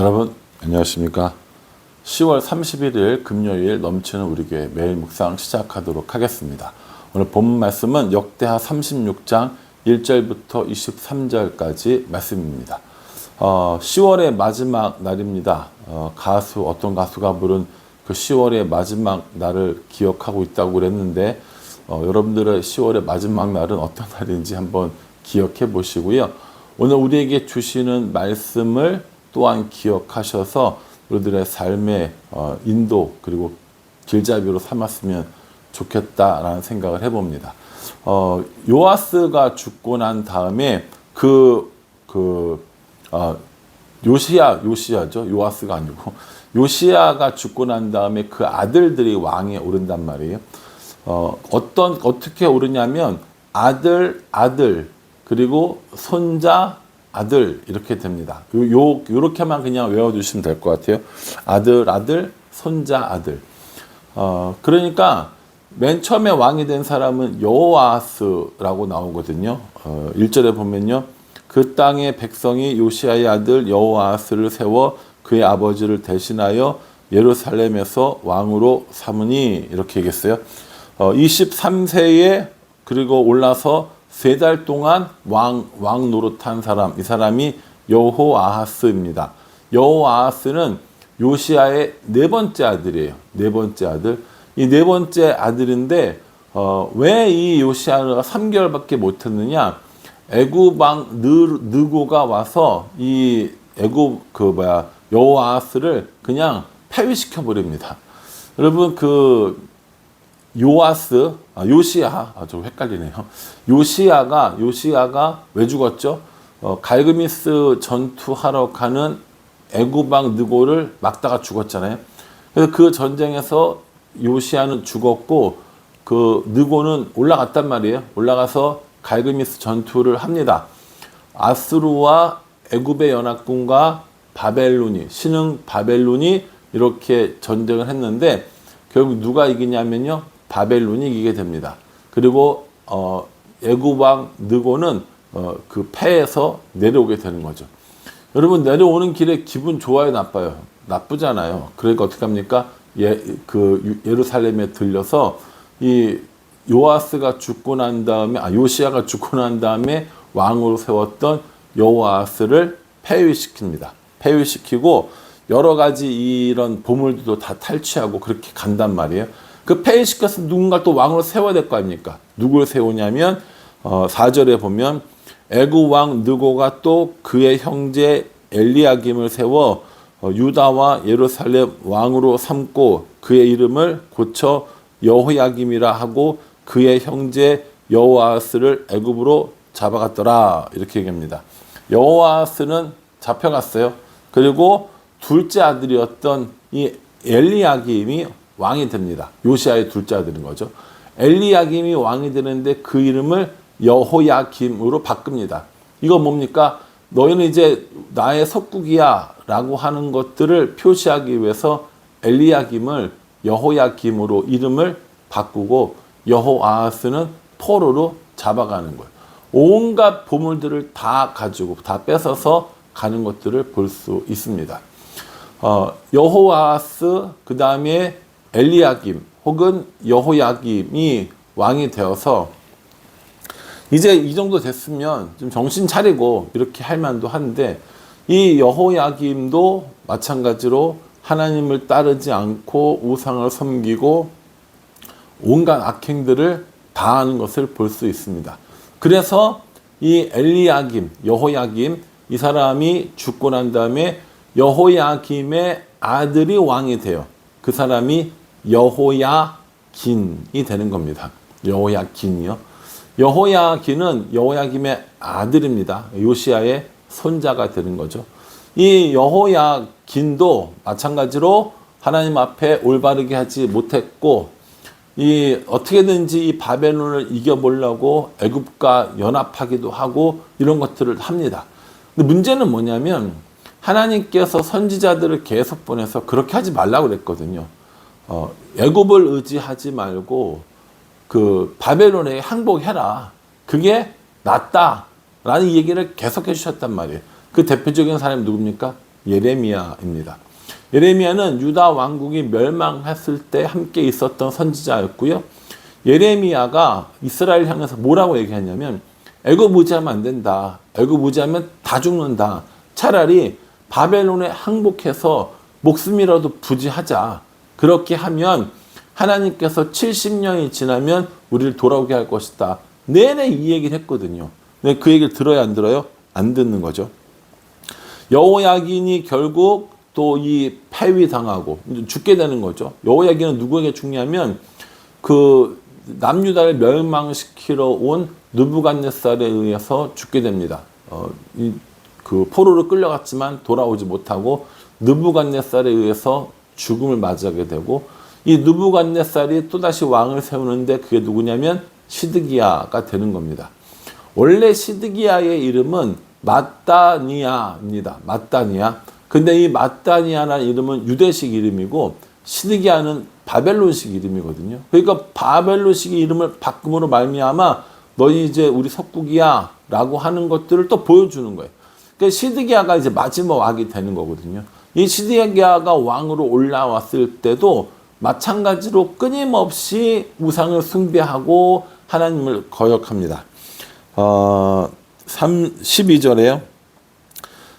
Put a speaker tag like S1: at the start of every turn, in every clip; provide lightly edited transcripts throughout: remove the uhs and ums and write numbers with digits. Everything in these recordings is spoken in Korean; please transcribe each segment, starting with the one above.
S1: 여러분 안녕하십니까. 10월 31일 금요일 넘치는 우리 교회 매일 묵상 시작하도록 하겠습니다. 오늘 본문 말씀은 역대하 36장 1절부터 23절까지 말씀입니다. 10월의 마지막 날입니다. 어떤 가수가 부른 그 10월의 마지막 날을 기억하고 있다고 그랬는데 여러분들의 10월의 마지막 날은 어떤 날인지 한번 기억해 보시고요. 오늘 우리에게 주시는 말씀을 또한 기억하셔서 우리들의 삶의 인도 그리고 길잡이로 삼았으면 좋겠다라는 생각을 해봅니다. 요아스가 죽고 난 다음에 요시야죠. 요아스가 아니고 요시야가 죽고 난 다음에 그 아들들이 왕에 오른단 말이에요. 어떻게 오르냐면 아들 그리고 손자 아들 이렇게 됩니다. 요렇게만 그냥 외워두시면 될 것 같아요. 아들, 손자 아들. 그러니까 맨 처음에 왕이 된 사람은 여호아스라고 나오거든요. 1절에 보면요. 그 땅의 백성이 요시야의 아들 여호아스를 세워 그의 아버지를 대신하여 예루살렘에서 왕으로 삼으니 이렇게 얘기했어요. 23세에 그리고 올라서 3달 동안 왕 노릇한 사람, 이 사람이 여호아하스입니다. 여호아하스는 요시야의 네 번째 아들이에요. 네 번째 아들. 이 네 번째 아들인데 왜 이 요시야가 3개월밖에 못했느냐? 애굽 왕 느고가 와서 이 여호아하스를 그냥 폐위시켜 버립니다. 여러분 요시야, 좀 헷갈리네요. 요시야가 왜 죽었죠? 갈그미스 전투하러 가는 애굽 왕 느고를 막다가 죽었잖아요. 그래서 그 전쟁에서 요시야는 죽었고 그 느고는 올라갔단 말이에요. 올라가서 갈그미스 전투를 합니다. 아수르와 애굽의 연합군과 신흥 바벨론이 이렇게 전쟁을 했는데 결국 누가 이기냐면요. 바벨론이 이기게 됩니다. 그리고 애굽 왕 느고는 그 패에서 내려오게 되는 거죠. 여러분 내려오는 길에 기분 좋아요, 나빠요? 나쁘잖아요. 그러니까 어떻게 합니까? 예루살렘에 들려서 이 요시야가 죽고 난 다음에 왕으로 세웠던 여호아스를 폐위시킵니다. 폐위시키고 여러 가지 이런 보물들도 다 탈취하고 그렇게 간단 말이에요. 그 폐위시켜서 누군가 또 왕으로 세워야 될 거 아닙니까? 누구를 세우냐면 4절에 보면 애굽 왕 느고가 또 그의 형제 엘리야김을 세워 유다와 예루살렘 왕으로 삼고 그의 이름을 고쳐 여호야김이라 하고 그의 형제 여호아스를 애굽으로 잡아갔더라. 이렇게 얘기합니다. 여호아스는 잡혀갔어요. 그리고 둘째 아들이었던 이 엘리야김이 왕이 됩니다. 요시야의 둘째 아들인 거죠. 엘리야김이 왕이 되는데 그 이름을 여호야김으로 바꿉니다. 이거 뭡니까? 너희는 이제 나의 석국이야 라고 하는 것들을 표시하기 위해서 엘리야김을 여호야김으로 이름을 바꾸고 여호아하스는 포로로 잡아가는 거예요. 온갖 보물들을 다 가지고 다 뺏어서 가는 것들을 볼 수 있습니다. 여호아하스 그 다음에 엘리야김 혹은 여호야김이 왕이 되어서 이제 이 정도 됐으면 좀 정신 차리고 이렇게 할 만도 한데 이 여호야김도 마찬가지로 하나님을 따르지 않고 우상을 섬기고 온갖 악행들을 다 하는 것을 볼 수 있습니다. 그래서 이 여호야김 이 사람이 죽고 난 다음에 여호야김의 아들이 왕이 돼요. 그 사람이 여호야긴이 되는 겁니다. 여호야긴이요. 여호야긴은 여호야김의 아들입니다. 요시야의 손자가 되는 거죠. 이 여호야긴도 마찬가지로 하나님 앞에 올바르게 하지 못했고 어떻게든지 이 바벨론을 이겨보려고 애굽과 연합하기도 하고 이런 것들을 합니다. 근데 문제는 뭐냐면 하나님께서 선지자들을 계속 보내서 그렇게 하지 말라고 그랬거든요. 애굽을 의지하지 말고 그 바벨론에 항복해라. 그게 낫다라는 얘기를 계속 해주셨단 말이에요. 그 대표적인 사람이 누굽니까? 예레미야입니다. 예레미야는 유다 왕국이 멸망했을 때 함께 있었던 선지자였고요. 예레미야가 이스라엘 향해서 뭐라고 얘기했냐면 애굽 의지하면 안 된다. 애굽 의지하면 다 죽는다. 차라리 바벨론에 항복해서 목숨이라도 부지하자. 그렇게 하면 하나님께서 70년이 지나면 우리를 돌아오게 할 것이다. 내내 이 얘기를 했거든요. 근데 그 얘기를 들어야 안 들어요? 안 듣는 거죠. 여호야긴이 결국 또 이 폐위당하고 죽게 되는 거죠. 여호야긴은 누구에게 죽냐면 그 남유다를 멸망시키러 온 느부갓네살에 의해서 죽게 됩니다. 그 포로로 끌려갔지만 돌아오지 못하고 느부갓네살에 의해서 죽음을 맞이하게 되고, 이 느부갓네살이 또다시 왕을 세우는데 그게 누구냐면 시드기야가 되는 겁니다. 원래 시드기야의 이름은 마따니아입니다. 마따니아. 근데 이 마따니아라는 이름은 유대식 이름이고 시드기야는 바벨론식 이름이거든요. 그러니까 바벨론식 이름을 바꿈으로 말미암아 너희 이제 우리 석국이야 라고 하는 것들을 또 보여주는 거예요. 그러니까 시드기야가 이제 마지막 왕이 되는 거거든요. 이 시드기야가 왕으로 올라왔을 때도 마찬가지로 끊임없이 우상을 숭배하고 하나님을 거역합니다. 12절에요.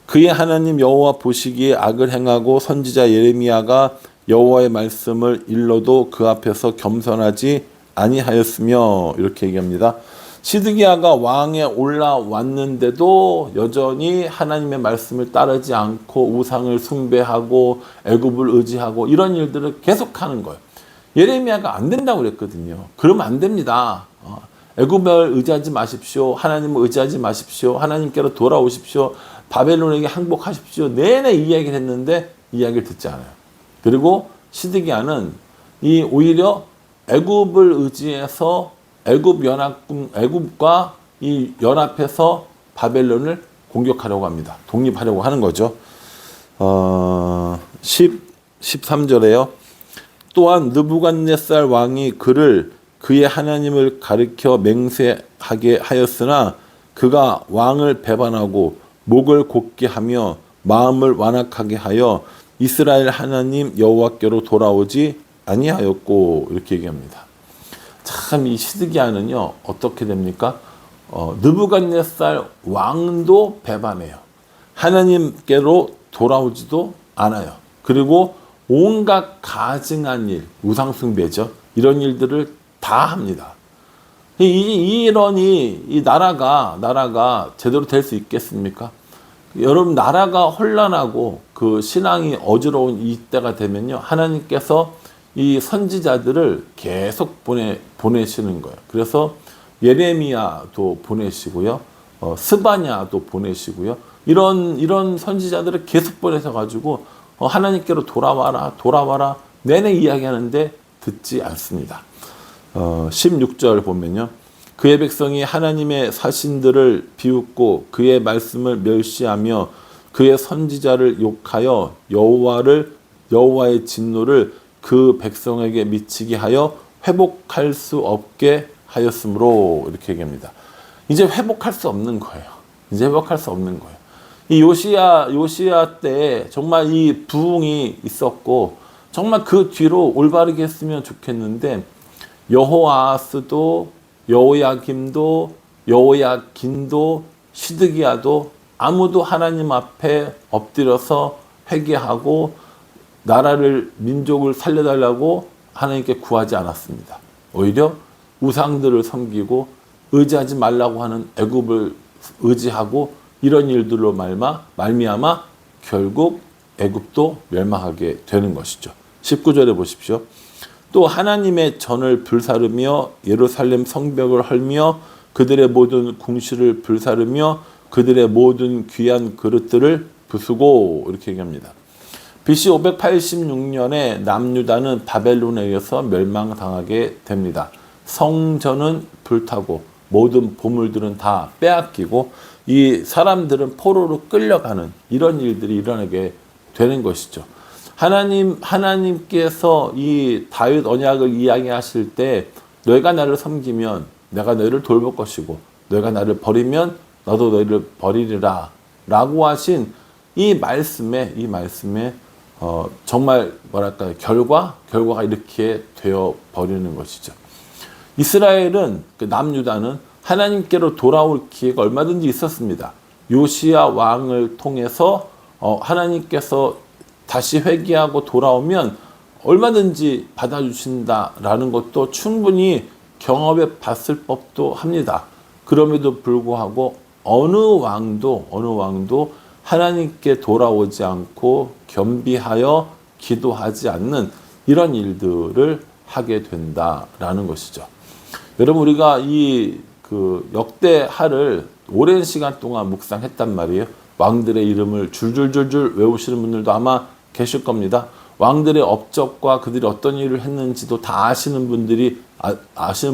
S1: 그의 하나님 여호와 보시기에 악을 행하고 선지자 예레미야가 여호와의 말씀을 일러도 그 앞에서 겸손하지 아니하였으며, 이렇게 얘기합니다. 시드기야가 왕에 올라왔는데도 여전히 하나님의 말씀을 따르지 않고 우상을 숭배하고 애굽을 의지하고 이런 일들을 계속하는 거예요. 예레미야가 안 된다고 그랬거든요. 그러면 안 됩니다. 애굽을 의지하지 마십시오. 하나님을 의지하지 마십시오. 하나님께로 돌아오십시오. 바벨론에게 항복하십시오. 내내 이 이야기를 했는데 이 이야기를 듣지 않아요. 그리고 시드기야는 오히려 애굽을 의지해서 애굽과 이 연합해서 바벨론을 공격하려고 합니다. 독립하려고 하는 거죠. 13절에요. 또한 느부갓네살 왕이 그의 하나님을 가리켜 맹세하게 하였으나 그가 왕을 배반하고 목을 곧게 하며 마음을 완악하게 하여 이스라엘 하나님 여호와께로 돌아오지 아니하였고, 이렇게 얘기합니다. 참 이 시드기야는요 어떻게 됩니까? 느부갓네살 왕도 배반해요. 하나님께로 돌아오지도 않아요. 그리고 온갖 가증한 일, 우상숭배죠. 이런 일들을 다 합니다. 이 나라가 제대로 될 수 있겠습니까? 여러분, 나라가 혼란하고 그 신앙이 어지러운 이때가 되면요, 하나님께서 이 선지자들을 계속 보내시는 거예요. 그래서 예레미야도 보내시고요, 스바냐도 보내시고요, 이런 선지자들을 계속 보내셔가지고 하나님께로 돌아와라 내내 이야기하는데 듣지 않습니다. 16절 보면요, 그의 백성이 하나님의 사신들을 비웃고 그의 말씀을 멸시하며 그의 선지자를 욕하여 여호와의 진노를 그 백성에게 미치게 하여 회복할 수 없게 하였으므로, 이렇게 얘기합니다. 이제 회복할 수 없는 거예요. 이제 회복할 수 없는 거예요. 이 요시야 때 정말 이 부흥이 있었고 정말 그 뒤로 올바르게 했으면 좋겠는데, 여호아스도 여호야김도 여호야긴도 시드기야도 아무도 하나님 앞에 엎드려서 회개하고 나라를, 민족을 살려달라고 하나님께 구하지 않았습니다. 오히려 우상들을 섬기고 의지하지 말라고 하는 애굽을 의지하고 이런 일들로 말미암아 결국 애굽도 멸망하게 되는 것이죠. 19절에 보십시오. 또 하나님의 전을 불사르며 예루살렘 성벽을 헐며 그들의 모든 궁실을 불사르며 그들의 모든 귀한 그릇들을 부수고, 이렇게 얘기합니다. BC 586년에 남유다는 바벨론에 의해서 멸망당하게 됩니다. 성전은 불타고 모든 보물들은 다 빼앗기고 이 사람들은 포로로 끌려가는 이런 일들이 일어나게 되는 것이죠. 하나님께서 이 다윗 언약을 이야기하실 때 너희가 나를 섬기면 내가 너희를 돌볼 것이고 너희가 나를 버리면 나도 너희를 버리리라 라고 하신 이 말씀에 정말 뭐랄까요, 결과가 이렇게 되어 버리는 것이죠. 이스라엘은, 그 남유다는 하나님께로 돌아올 기회가 얼마든지 있었습니다. 요시야 왕을 통해서 하나님께서 다시 회개하고 돌아오면 얼마든지 받아주신다라는 것도 충분히 경험해 봤을 법도 합니다. 그럼에도 불구하고 어느 왕도 하나님께 돌아오지 않고 겸비하여 기도하지 않는 이런 일들을 하게 된다라는 것이죠. 여러분, 우리가 이 역대하를 오랜 시간 동안 묵상했단 말이에요. 왕들의 이름을 줄줄줄줄 외우시는 분들도 아마 계실 겁니다. 왕들의 업적과 그들이 어떤 일을 했는지도 다 아시는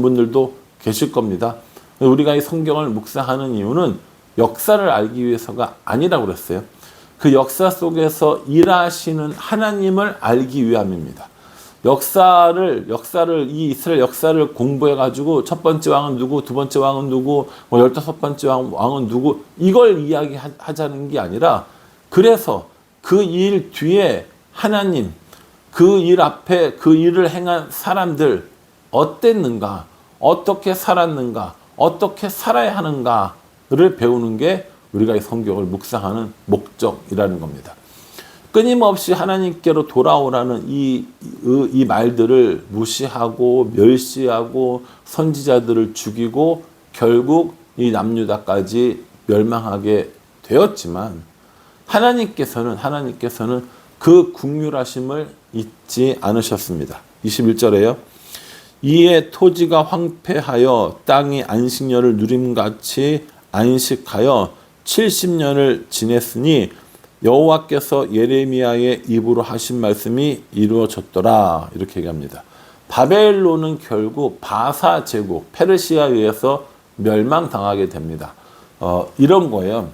S1: 분들도 계실 겁니다. 우리가 이 성경을 묵상하는 이유는 역사를 알기 위해서가 아니라고 그랬어요. 그 역사 속에서 일하시는 하나님을 알기 위함입니다. 이 이스라엘 역사를 공부해가지고 첫 번째 왕은 누구, 두 번째 왕은 누구, 15번째 왕은 누구, 이걸 이야기하자는 게 아니라, 그래서 그 일 뒤에 하나님, 그 일 앞에 그 일을 행한 사람들 어땠는가, 어떻게 살았는가, 어떻게 살아야 하는가를 배우는 게 우리가 이 성경을 묵상하는 목적이라는 겁니다. 끊임없이 하나님께로 돌아오라는 이 말들을 무시하고 멸시하고 선지자들을 죽이고 결국 이 남유다까지 멸망하게 되었지만, 하나님께서는 그 긍휼하심을 잊지 않으셨습니다. 21절에요. 이에 토지가 황폐하여 땅이 안식년을 누림같이 안식하여 70년을 지냈으니 여호와께서 예레미야의 입으로 하신 말씀이 이루어졌더라. 이렇게 얘기합니다. 바벨론은 결국 바사 제국, 페르시아에 의해서 멸망당하게 됩니다. 이런 거예요.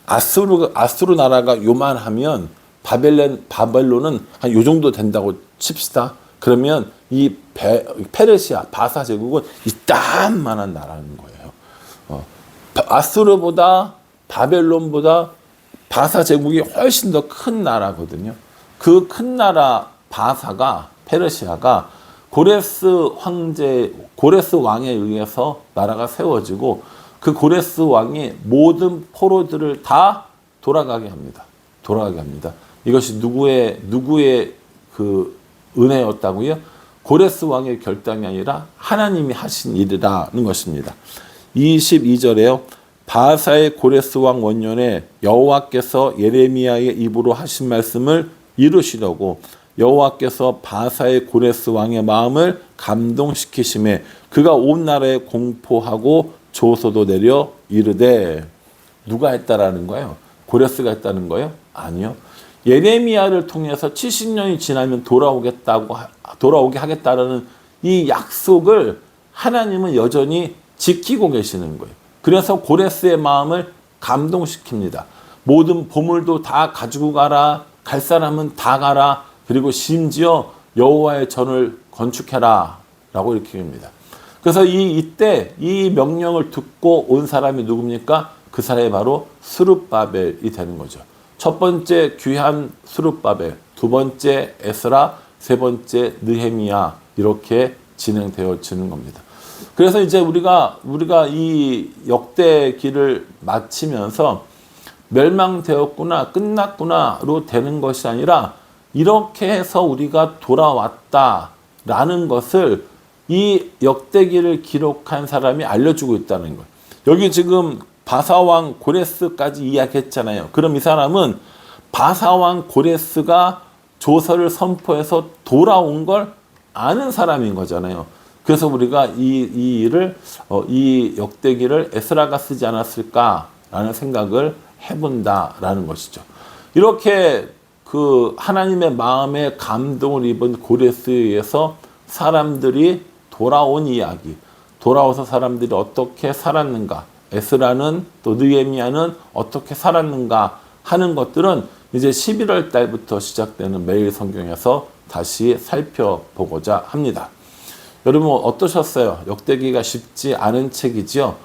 S1: 아수르 나라가 요만하면 바벨론은 한 요 정도 된다고 칩시다. 그러면 이 페르시아, 바사 제국은 이딴만한 나라는 거예요. 아수르보다, 바벨론보다 바사 제국이 훨씬 더 큰 나라거든요. 그 큰 나라 바사가, 페르시아가 고레스 왕에 의해서 나라가 세워지고, 그 고레스 왕이 모든 포로들을 다 돌아가게 합니다. 이것이 누구의 그 은혜였다고요? 고레스 왕의 결단이 아니라 하나님이 하신 일이라는 것입니다. 22절에요. 바사의 고레스 왕 원년에 여호와께서 예레미야의 입으로 하신 말씀을 이루시려고 여호와께서 바사의 고레스 왕의 마음을 감동시키심에 그가 온 나라에 공포하고 조소도 내려 이르되, 누가 했다라는 거예요? 고레스가 했다는 거예요? 아니요. 예레미야를 통해서 70년이 지나면 돌아오게 하겠다라는 이 약속을 하나님은 여전히 지키고 계시는 거예요. 그래서 고레스의 마음을 감동시킵니다. 모든 보물도 다 가지고 가라. 갈 사람은 다 가라. 그리고 심지어 여호와의 전을 건축해라. 라고 이렇게 합니다. 그래서 이때 이 명령을 듣고 온 사람이 누굽니까? 그 사람이 바로 스룹바벨이 되는 거죠. 첫 번째 귀한 스룹바벨, 두 번째 에스라, 세 번째 느헤미야, 이렇게 진행되어지는 겁니다. 그래서 이제 우리가 이 역대기를 마치면서 멸망되었구나, 끝났구나로 되는 것이 아니라 이렇게 해서 우리가 돌아왔다라는 것을 이 역대기를 기록한 사람이 알려주고 있다는 거예요. 여기 지금 바사왕 고레스까지 이야기했잖아요. 그럼 이 사람은 바사왕 고레스가 조서를 선포해서 돌아온 걸 아는 사람인 거잖아요. 그래서 우리가 이 역대기를 에스라가 쓰지 않았을까라는 생각을 해본다라는 것이죠. 이렇게 그 하나님의 마음에 감동을 입은 고레스에 의해서 사람들이 돌아온 이야기, 돌아와서 사람들이 어떻게 살았는가, 에스라는 또 느헤미야는 어떻게 살았는가 하는 것들은 이제 11월 달부터 시작되는 매일 성경에서 다시 살펴보고자 합니다. 여러분 어떠셨어요? 역대기가 쉽지 않은 책이지요.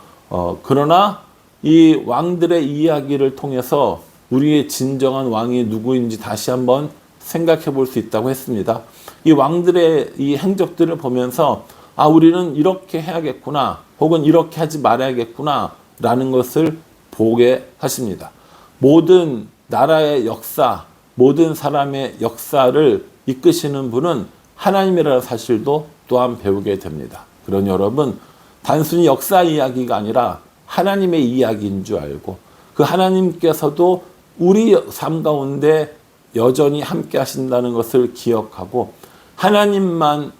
S1: 그러나 이 왕들의 이야기를 통해서 우리의 진정한 왕이 누구인지 다시 한번 생각해 볼 수 있다고 했습니다. 이 왕들의 이 행적들을 보면서 아, 우리는 이렇게 해야겠구나, 혹은 이렇게 하지 말아야겠구나 라는 것을 보게 하십니다. 모든 나라의 역사, 모든 사람의 역사를 이끄시는 분은 하나님이라는 사실도 또한 배우게 됩니다. 그러니 여러분, 단순히 역사 이야기가 아니라 하나님의 이야기인 줄 알고, 그 하나님께서도 우리 삶 가운데 여전히 함께 하신다는 것을 기억하고, 하나님만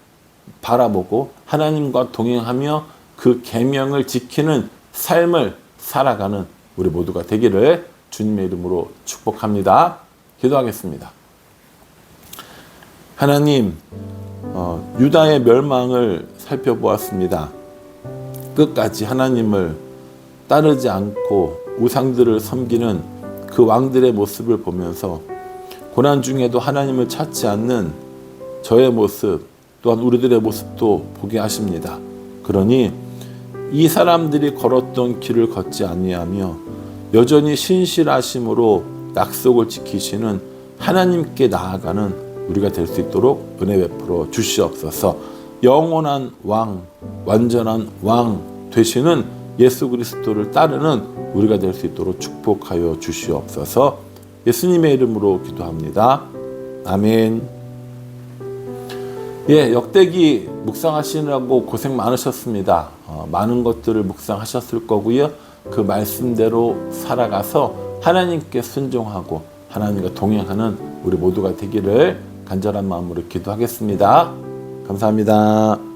S1: 바라보고 하나님과 동행하며 그 계명을 지키는 삶을 살아가는 우리 모두가 되기를 주님의 이름으로 축복합니다. 기도하겠습니다. 하나님, 유다의 멸망을 살펴보았습니다. 끝까지 하나님을 따르지 않고 우상들을 섬기는 그 왕들의 모습을 보면서 고난 중에도 하나님을 찾지 않는 저의 모습, 또한 우리들의 모습도 보게 하십니다. 그러니 이 사람들이 걸었던 길을 걷지 아니하며 여전히 신실하심으로 약속을 지키시는 하나님께 나아가는 우리가 될 수 있도록 은혜 베풀어 주시옵소서. 영원한 왕, 완전한 왕 되시는 예수 그리스도를 따르는 우리가 될 수 있도록 축복하여 주시옵소서. 예수님의 이름으로 기도합니다. 아멘. 예, 역대기 묵상하시느라고 고생 많으셨습니다. 많은 것들을 묵상하셨을 거고요. 그 말씀대로 살아가서 하나님께 순종하고 하나님과 동행하는 우리 모두가 되기를 간절한 마음으로 기도하겠습니다. 감사합니다.